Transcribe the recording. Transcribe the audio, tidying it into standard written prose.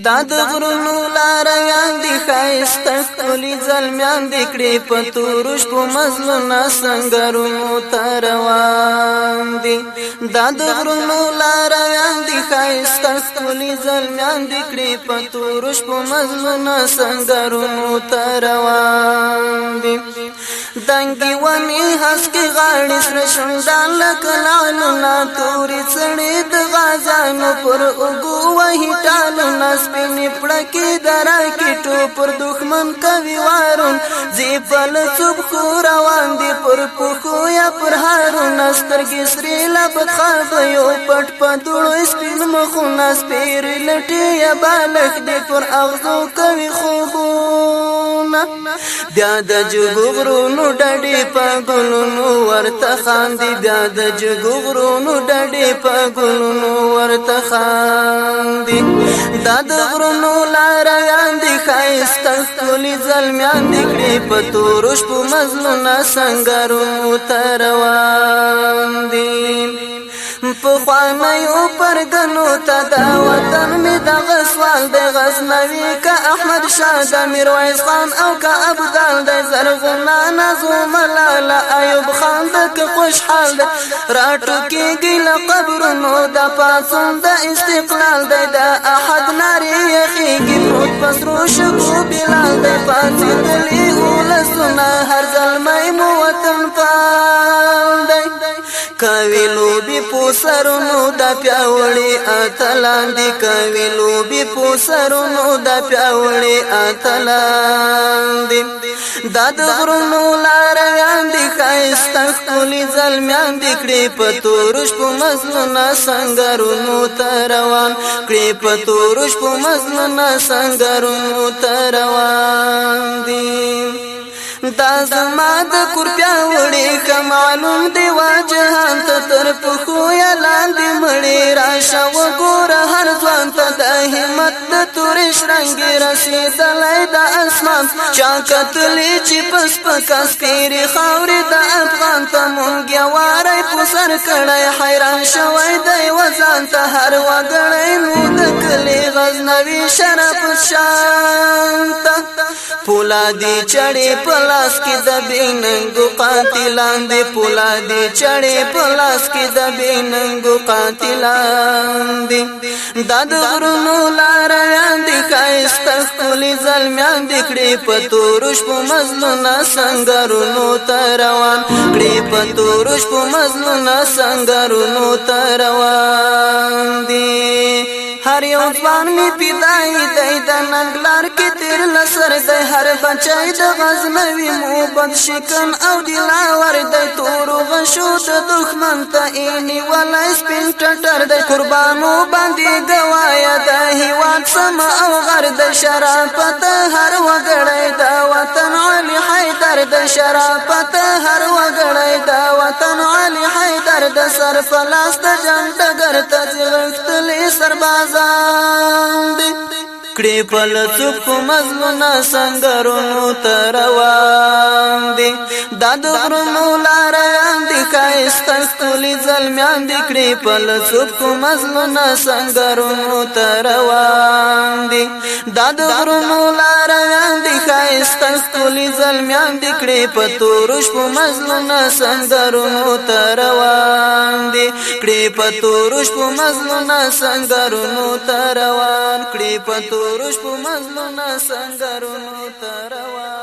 دا د غرونو لاریان دي ښایسته ښکلي زلمیان دي کړي په تورو شپو مزلونه سنګرونو ته روان دي دا د غرونو لاریان دي ښایسته ښکلي زلمیان دي کړي په تورو شپو مزلونه سنګرونو ته روان دي دنګي ونې هسکې غاړې سره شونډان لکه لعلونه تورې څڼې د غازیانو پر اوږو وهي ټالونه سپینې پړکې د راکېټو پر دښمن کوي وارون ځي په له څوبښو روان دي پر پښو یا پر هارونه سترګې سرې له بدخابیو پټ په دوړو سپین مخونه سپېرې لټې یا بالښت دي پر اغزو کوي خوبونه بیا د جګو غرونو ډډې په ګلونو ورته خاندي بیا د جګو غرونو ډډې په ګلونو ورته خاندي دا د غرونو لاریان دي ښایسته ښکلي زلمیان دي کړي په تورو شپو مزلونه سنګرونو ته روان دي پخوانیو پرګنو ته دا وطن مې دغه سوال دی غزنوي که احمد شاه د میرویس خان او که ابدال دی زرغونه نازو ملاله ایوب خان د که خوشحال دی راټوکېږي له قبرونو د پاڅون د استقلال دی د احد نارې یخېږي پروت په سرو شګو بلال دی پاڅېدلي ولسونه هر زلمی مو وطن پال دی کوي لوبې په سرونو د پیاوړي اتلان دي کوي لوبې په سرونو د پیاوړي اتلان دي دا د غرونو لاریان دي ښایسته ښکلي زلمیان دي کړي په تورو شپو مزلونه سنګرونو ته روان کړي په تورو شپو مزلونه سنګرونو ته روان دي دا زما د کور پیاوړي که معلوم دی واجهان ته تر پښو یا لاندې مړې راشه وګوره هر ځوان ته د همت د تورې شرنګې رسېدلی د اسمان چا کتلې چې په سپکه سپېرې خاورې د افغان ته مونږ یواری په سر کړی حیران شوی دی وځان ته هر وګړی مو د کلي غزنوي شرافت شان ته پولادي چړې په لاس کې د بېننګو قاتلان دي پولادي چړې په لاس کې د بېننګو قاتلان دي دا د غرونو لاریان دي ښایسته ښکلي زلمیان دي کړي په تورو شپو مزلونه سنګرونو ته روان کړي په تورو شپو مزلونه سنګرونو ته روان دي هر یو ځوان می پیدای دی د ننګلار کې تیر لسر دی هر بچی د غزنوي مو بد شکن او دلاور دی تورو غشو د دښمن ته اینی ولی سپین ټټر دی قربانو باندې ګوایه د هیواد سمه او غر د شرافت هر وګړی د وطن علي حیدر د شرافت هر وګړی د وطن علي حیدر د سر په لاس د جنګ ډګر ته غښتلي سرباز کړي په لڅوکو مزلونه سنګرونو ته روان دي دا د غرونو لاریان دي ښایسته ښکلي زلمیان دي کړي په لڅوکو مزلونه سنګرونو ته روان دي دا د غرونو لاریان دي ښایسته ښکلي زلمیان دي کړي په تورو شپو مزلونه سنګرونو ته روان دي کړي په تورو شپو مزلونه سنګرونو ته روان کړي په تورو شپو مزلونه سنګرونو ته روان